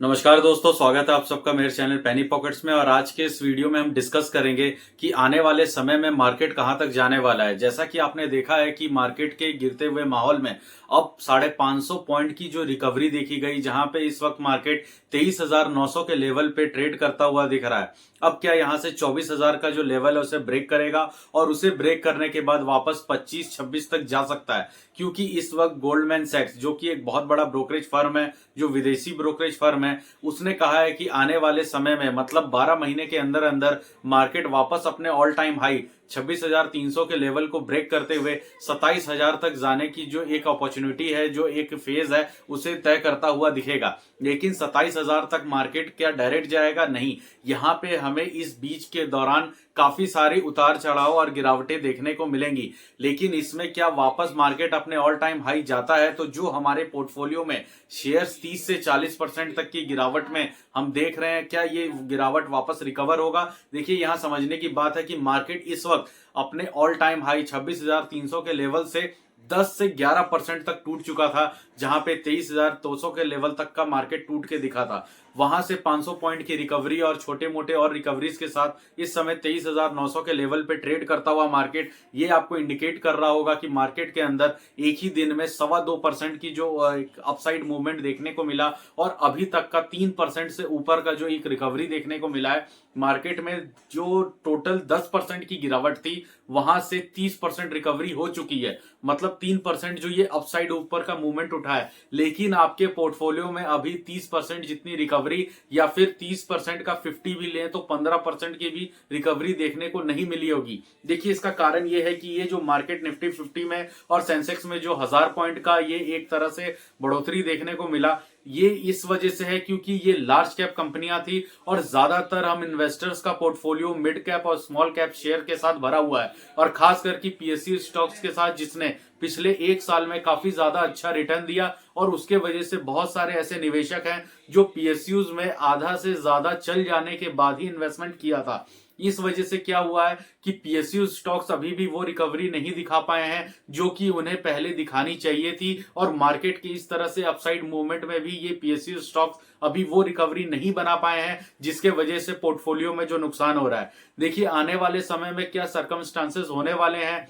नमस्कार दोस्तों, स्वागत है आप सबका मेरे चैनल पेनी पॉकेट्स में। और आज के इस वीडियो में हम डिस्कस करेंगे कि आने वाले समय में मार्केट कहां तक जाने वाला है। जैसा कि आपने देखा है कि मार्केट के गिरते हुए माहौल में अब 550 पॉइंट की जो रिकवरी देखी गई, जहां पे इस वक्त मार्केट 23,900 के लेवल पे ट्रेड करता हुआ दिख रहा है। अब क्या यहां से 24,000 का जो लेवल है उसे ब्रेक करेगा और उसे ब्रेक करने के बाद वापस 25-26 तक जा सकता है, क्योंकि इस वक्त गोल्डमैन सैक्स, जो कि एक बहुत बड़ा ब्रोकरेज फर्म है, जो विदेशी ब्रोकरेज फर्म है, उसने कहा है कि आने वाले समय में मतलब 12 महीने के अंदर अंदर मार्केट वापस अपने ऑल टाइम हाई 26,300 के लेवल को ब्रेक करते हुए 27,000 तक जाने की जो एक अपॉर्चुनिटी है, जो एक फेज है, उसे तय करता हुआ दिखेगा। लेकिन 27,000 तक मार्केट क्या डायरेक्ट जाएगा? नहीं, यहाँ पे हमें इस बीच के दौरान काफी सारे उतार चढ़ाव और गिरावटें देखने को मिलेंगी। लेकिन इसमें क्या वापस मार्केट अपने ऑल टाइम हाई जाता है तो जो हमारे पोर्टफोलियो में शेयर्स 30 से 40% तक की गिरावट में हम देख रहे हैं, क्या ये गिरावट वापस रिकवर होगा? देखिए, यहां समझने की बात है कि मार्केट इस वक्त अपने ऑल टाइम हाई 26,300 के लेवल से 10 से 11% तक टूट चुका था, जहां पे 23,200 के लेवल तक का मार्केट टूट के दिखा था। वहां से 500 पॉइंट की रिकवरी और छोटे मोटे और रिकवरीज के साथ इस समय 23,900 के लेवल पे ट्रेड करता हुआ मार्केट, ये आपको इंडिकेट कर रहा होगा कि मार्केट के अंदर एक ही दिन में 2.25% की जो अपसाइड मूवमेंट देखने को मिला और अभी तक का 3% से ऊपर का जो एक रिकवरी देखने को मिला है। मार्केट में जो टोटल 10% की गिरावट थी, वहां से 30% रिकवरी हो चुकी है। मतलब 3% जो ये अपसाइड ऊपर का मूवमेंट उठा है, लेकिन आपके पोर्टफोलियो में अभी 30% जितनी रिकवरी या फिर 30% का 50 भी लें तो 15% की भी रिकवरी देखने को नहीं मिली होगी। देखिए, इसका कारण ये है कि ये जो मार्केट निफ्टी 50 में और सेंसेक्स में जो 1000 पॉइंट का ये एक तरह से बढ़ोतरी देखने को मिला, ये इस वजह से है क्योंकि ये लार्ज कैप कंपनियां थी और ज्यादातर हम इन्वेस्टर्स का पोर्टफोलियो मिड कैप और स्मॉल कैप शेयर के साथ भरा हुआ है, और खास करके पीएसयू स्टॉक्स के साथ, जिसने पिछले एक साल में काफी ज्यादा अच्छा रिटर्न दिया। और उसके वजह से बहुत सारे ऐसे निवेशक हैं जो पीएसयूज में आधा से ज्यादा चल जाने के बाद ही इन्वेस्टमेंट किया था। इस वजह से क्या हुआ है कि पीएसयू स्टॉक्स अभी भी वो रिकवरी नहीं दिखा पाए हैं जो कि उन्हें पहले दिखानी चाहिए थी, और मार्केट की इस तरह से अपसाइड मूवमेंट में भी ये पीएसयू स्टॉक्स अभी वो रिकवरी नहीं बना पाए हैं, जिसके वजह से पोर्टफोलियो में जो नुकसान हो रहा है। देखिए, आने वाले समय में क्या सर्कमस्टांसेस होने वाले हैं,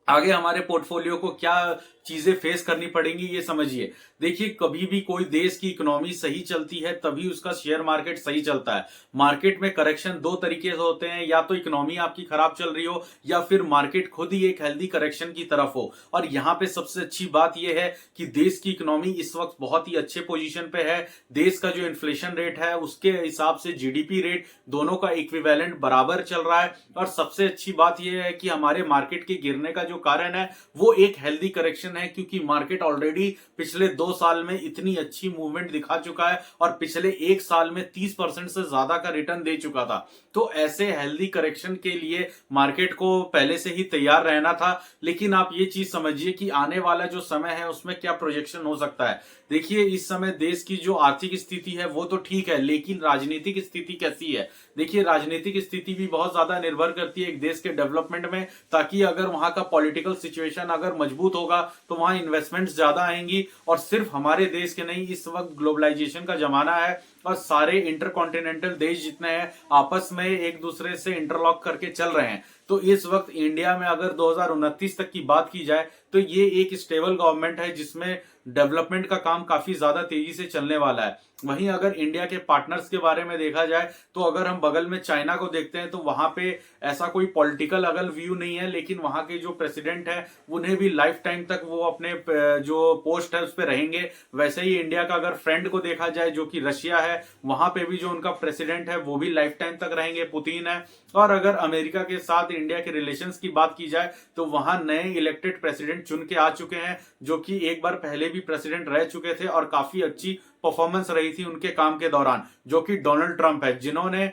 आगे हमारे पोर्टफोलियो को क्या चीजें फेस करनी पड़ेंगी, ये समझिए। देखिए, कभी भी कोई देश की इकोनॉमी सही चलती है तभी उसका शेयर मार्केट सही चलता है। मार्केट में करेक्शन दो तरीके से होते हैं, या तो इकोनॉमी आपकी खराब चल रही हो या फिर मार्केट खुद ही एक हेल्दी करेक्शन की तरफ हो। और यहाँ पे सबसे अच्छी बात यह है कि देश की इकोनॉमी इस वक्त बहुत ही अच्छे पोजीशन पे है। देश का जो इन्फ्लेशन रेट है उसके हिसाब से जीडीपी रेट दोनों का इक्विवेलेंट बराबर चल रहा है। और सबसे अच्छी बात यह है कि हमारे मार्केट के गिरने का जो कारण है वो एक हेल्दी करेक्शन है, क्योंकि मार्केट ऑलरेडी पिछले 2 साल में इतनी अच्छी मूवमेंट दिखा चुका है और पिछले एक साल में 30% से ज्यादा का रिटर्न दे चुका था। तो ऐसे हेल्दी करेक्शन के लिए मार्केट को पहले से ही तैयार रहना था। लेकिन आप ये चीज समझिए कि आने वाला जो समय है उसमें क्या प्रोजेक्शन हो सकता है। देखिए, इस समय देश की जो आर्थिक स्थिति है वो तो ठीक है, लेकिन राजनीतिक स्थिति कैसी है? देखिए, राजनीतिक स्थिति भी बहुत ज्यादा निर्भर करती है एक देश के डेवलपमेंट में, ताकि अगर वहां का पॉलिटिकल सिचुएशन अगर मजबूत होगा तो वहां इन्वेस्टमेंट्स ज्यादा आएंगी। और सिर्फ हमारे देश के नहीं, इस वक्त ग्लोबलाइजेशन का जमाना है और सारे इंटरकॉन्टिनेंटल देश जितने हैं आपस में एक दूसरे से इंटरलॉक करके चल रहे हैं। तो इस वक्त इंडिया में अगर 2029 तक की बात की जाए तो ये एक स्टेबल गवर्नमेंट है जिसमें डेवलपमेंट का काम काफी ज्यादा तेजी से चलने वाला है। वहीं अगर इंडिया के पार्टनर्स के बारे में देखा जाए तो अगर हम बगल में चाइना को देखते हैं तो वहां पे ऐसा कोई पॉलिटिकल अगर व्यू नहीं है, लेकिन वहां के जो प्रेसिडेंट है उन्हें भी लाइफ टाइम तक वो अपने जो पोस्ट है उस पर रहेंगे। वैसे ही इंडिया का अगर फ्रेंड को देखा जाए जो कि रशिया है, वहां पे भी जो उनका प्रेसिडेंट है वो भी लाइफ टाइम तक रहेंगे, पुतिन है। और अगर अमेरिका के साथ इंडिया के रिलेशंस की बात की जाए तो वहां नए इलेक्टेड प्रेसिडेंट चुन के आ चुके हैं, जो कि एक बार पहले भी प्रेसिडेंट रह चुके थे और काफी अच्छी परफॉर्मेंस रही थी उनके काम के दौरान, जो कि डोनाल्ड ट्रंप है, जिन्होंने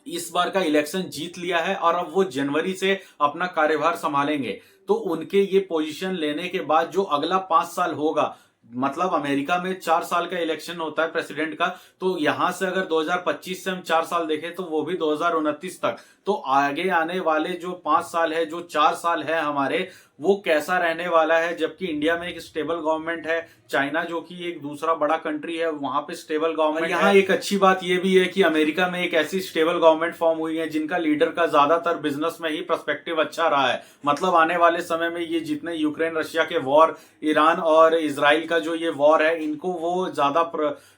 इस बार का इलेक्शन जीत लिया है और अब वो जनवरी से अपना कार्यभार संभालेंगे। तो उनके ये पोजीशन लेने के बाद जो अगला 5 साल होगा, मतलब अमेरिका में 4 साल का इलेक्शन होता है प्रेसिडेंट का, तो यहां से अगर 2025 से हम 4 साल देखें तो वो भी 2029 तक। तो आगे आने वाले जो 5 साल है, जो 4 साल है हमारे, वो कैसा रहने वाला है, जबकि इंडिया में एक स्टेबल गवर्नमेंट है, चाइना जो कि एक दूसरा बड़ा कंट्री है वहां पे स्टेबल गवर्नमेंट है। यहाँ एक अच्छी बात ये भी है कि अमेरिका में एक ऐसी स्टेबल गवर्नमेंट फॉर्म हुई है जिनका लीडर का ज्यादातर बिजनेस में ही पर्सपेक्टिव अच्छा रहा है। मतलब आने वाले समय में ये जितने यूक्रेन रशिया के वॉर, ईरान और इजराइल का जो ये वॉर है, इनको वो ज्यादा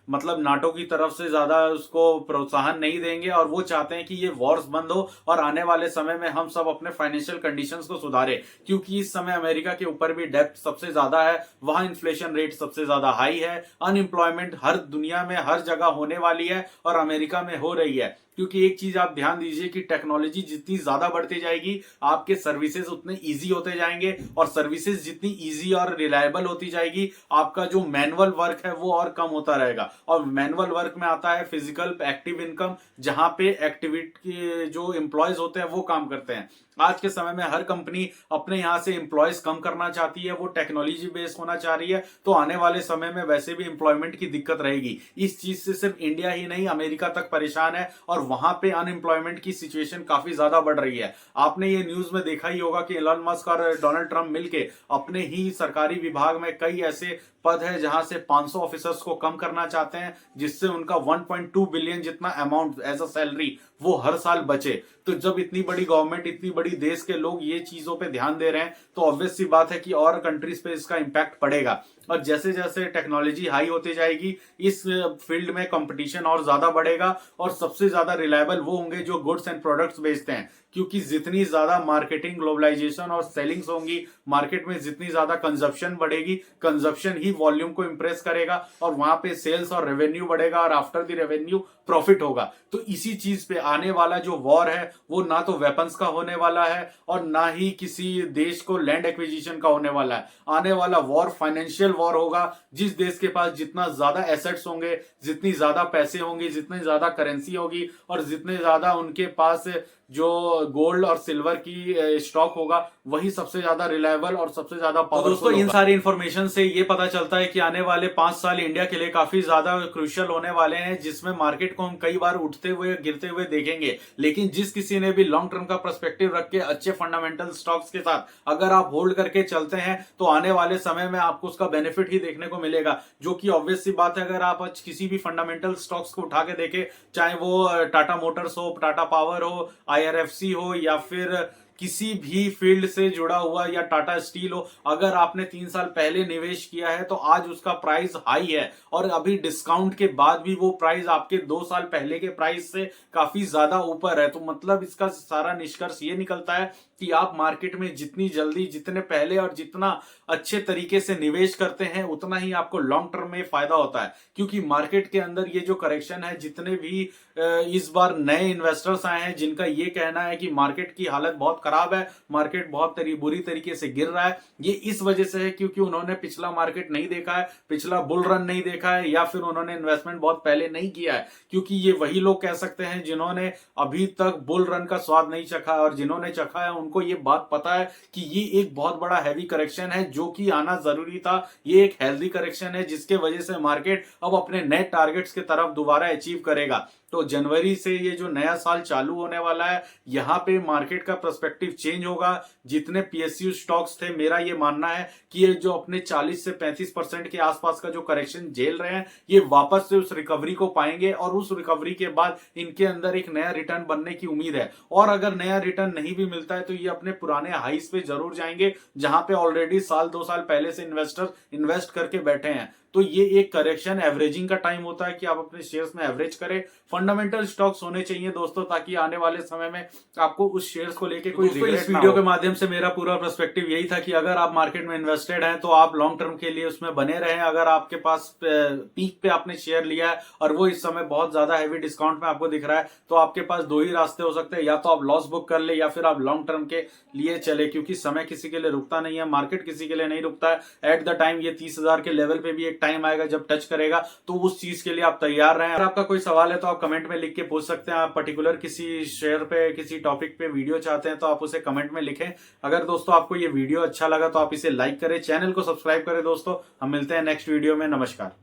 मतलब नाटो की तरफ से ज्यादा उसको प्रोत्साहन नहीं देंगे और वो चाहते हैं कि ये वॉर्स बंद हो और आने वाले समय में हम सब अपने फाइनेंशियल कंडीशंस को सुधारे, क्योंकि इस समय अमेरिका के ऊपर भी डेब्ट सबसे ज्यादा है, वहां इन्फ्लेशन रेट सबसे ज्यादा हाई है, अनएम्प्लॉयमेंट हर दुनिया में हर जगह होने वाली है और अमेरिका में हो रही है। क्योंकि एक चीज आप ध्यान दीजिए कि टेक्नोलॉजी जितनी ज्यादा बढ़ती जाएगी आपके सर्विसेज उतने इजी होते जाएंगे और सर्विसेज जितनी इजी और रिलायबल होती जाएगी आपका जो मैनुअल वर्क है वो और कम होता रहेगा। और मैनुअल वर्क में आता है फिजिकल एक्टिव इनकम, जहां पे एक्टिविटी जो एम्प्लॉयज होते हैं वो काम करते हैं। आज के समय में हर कंपनी अपने यहां से एम्प्लॉयज कम करना चाहती है, वो टेक्नोलॉजी बेस्ड होना चाह रही है, तो आने वाले समय में वैसे भी एम्प्लॉयमेंट की दिक्कत रहेगी। इस चीज से सिर्फ इंडिया ही नहीं अमेरिका तक परेशान है और वहां पे अनएम्प्लॉयमेंट की सिचुएशन काफी ज्यादा बढ़ रही है। आपने ये न्यूज में देखा ही होगा कि एलन मस्क और डोनाल्ड ट्रंप मिलके अपने ही सरकारी विभाग में कई ऐसे पद है जहां से 500 ऑफिसर्स को कम करना चाहते हैं, जिससे उनका 1.2 बिलियन जितना अमाउंट एज अ सैलरी वो हर साल बचे। तो जब इतनी बड़ी गवर्नमेंट, इतनी बड़ी देश के लोग ये चीजों पे ध्यान दे रहे हैं तो ऑब्वियस सी बात है कि और कंट्रीज पे इसका इंपैक्ट पड़ेगा। और जैसे जैसे टेक्नोलॉजी हाई होती जाएगी इस फील्ड में कंपटीशन और ज्यादा बढ़ेगा और सबसे ज्यादा रिलायबल वो होंगे जो गुड्स एंड प्रोडक्ट्स बेचते हैं, क्योंकि जितनी ज्यादा मार्केटिंग, ग्लोबलाइजेशन और सेलिंग्स होंगी मार्केट में, जितनी ज्यादा कंजप्शन बढ़ेगी, कंजप्शन ही वॉल्यूम को इंप्रेस करेगा और वहां पे सेल्स और रेवेन्यू बढ़ेगा और आफ्टर द रेवेन्यू प्रॉफिट होगा। तो इसी चीज पे आने वाला जो वॉर है वो ना तो वेपन्स का होने वाला है और ना ही किसी देश को लैंड एक्विजिशन का होने वाला है। आने वाला वॉर फाइनेंशियल वॉर होगा। जिस देश के पास जितना ज्यादा एसेट्स होंगे, जितनी ज्यादा पैसे होंगे, जितनी ज्यादा करेंसी होगी और जितने ज्यादा उनके पास जो गोल्ड और सिल्वर की स्टॉक होगा वही सबसे ज्यादा रिलायबल और सबसे ज्यादा पावरफुल। दोस्तों इन सारी इंफॉर्मेशन से ये पता चलता है कि आने वाले 5 साल इंडिया के लिए काफी ज्यादा क्रूशियल होने वाले हैं, जिसमें मार्केट को हम कई बार उठते हुए गिरते हुए देखेंगे। लेकिन जिस किसी ने भी लॉन्ग टर्म का पर्सपेक्टिव रख के अच्छे फंडामेंटल स्टॉक्स के साथ अगर आप होल्ड करके चलते हैं तो आने वाले समय में आपको उसका बेनिफिट ही देखने को मिलेगा, जो कि ऑब्वियस सी बात है। अगर आप आज किसी भी फंडामेंटल स्टॉक्स को उठा के देखें, चाहे वो टाटा मोटर्स हो, टाटा पावर हो, IRFC हो या फिर किसी भी फील्ड से जुड़ा हुआ या टाटा स्टील हो, अगर आपने 3 साल पहले निवेश किया है तो आज उसका प्राइस हाई है और अभी डिस्काउंट के बाद भी वो प्राइस आपके 2 साल पहले के प्राइस से काफी ज्यादा ऊपर है। तो मतलब इसका सारा निष्कर्ष ये निकलता है कि आप मार्केट में जितनी जल्दी, जितने पहले और जितना अच्छे तरीके से निवेश करते हैं उतना ही आपको लॉन्ग टर्म में फायदा होता है। क्योंकि मार्केट के अंदर ये जो करेक्शन है, जितने भी इस बार नए इन्वेस्टर्स आए हैं जिनका ये कहना है कि मार्केट की हालत बहुत खराब है, मार्केट बहुत बुरी तरीके से गिर रहा है, ये इस वजह से है क्योंकि उन्होंने पिछला मार्केट नहीं देखा है, पिछला बुल रन नहीं देखा है, या फिर उन्होंने इन्वेस्टमेंट बहुत पहले नहीं किया है। क्योंकि ये वही लोग कह सकते हैं जिन्होंने अभी तक बुल रन का स्वाद नहीं चखा, और जिन्होंने चखा है उनको ये बात पता है कि ये एक बहुत बड़ा हैवी करेक्शन है जो कि आना जरूरी था। ये एक हेल्दी करेक्शन है जिसके वजह से मार्केट अब अपने नए टारगेट्स की तरफ दोबारा अचीव करेगा। तो जनवरी से ये जो नया साल चालू होने वाला है, यहाँ पे मार्केट का पर्सपेक्टिव चेंज होगा। जितने PSU स्टॉक्स थे, मेरा ये मानना है कि ये जो अपने 40 से 35% के आसपास का जो करेक्शन झेल रहे हैं, ये वापस से उस रिकवरी को पाएंगे और उस रिकवरी के बाद इनके अंदर एक नया रिटर्न बनने की उम्मीद है। और अगर नया रिटर्न नहीं भी मिलता है तो ये अपने पुराने हाईस पे जरूर जाएंगे, जहां पे ऑलरेडी साल 2 साल पहले से इन्वेस्टर इन्वेस्ट करके बैठे हैं। तो ये एक करेक्शन एवरेजिंग का टाइम होता है कि आप अपने शेयर्स में एवरेज करें। फंडामेंटल स्टॉक्स होने चाहिए दोस्तों, ताकि आने वाले समय में आपको उस शेयर्स को लेके कोई रिग्रेट ना हो। इस वीडियो के माध्यम से मेरा पूरा पर्सपेक्टिव यही था कि अगर आप मार्केट में इन्वेस्टेड हैं तो आप लॉन्ग टर्म के लिए उसमें बने रहें। अगर आपके पास पीक पे आपने शेयर लिया है और वो इस समय बहुत ज्यादा हैवी डिस्काउंट में आपको दिख रहा है, तो आपके पास 2 ही रास्ते हो सकते हैं, या तो आप लॉस बुक कर ले या फिर आप लॉन्ग टर्म के लिए चले। क्योंकि समय किसी के लिए रुकता नहीं है, मार्केट किसी के लिए नहीं रुकता है। एट द टाइम ये 30,000 के लेवल पे भी एक टाइम आएगा जब टच करेगा, तो उस चीज के लिए आप तैयार रहें। अगर आपका कोई सवाल है तो आप कमेंट में लिख के पूछ सकते हैं। आप पर्टिकुलर किसी शेयर पे, किसी टॉपिक पे वीडियो चाहते हैं तो आप उसे कमेंट में लिखें। अगर दोस्तों आपको ये वीडियो अच्छा लगा तो आप इसे लाइक करें, चैनल को सब्सक्राइब करें। दोस्तों हम मिलते हैं नेक्स्ट वीडियो में। नमस्कार।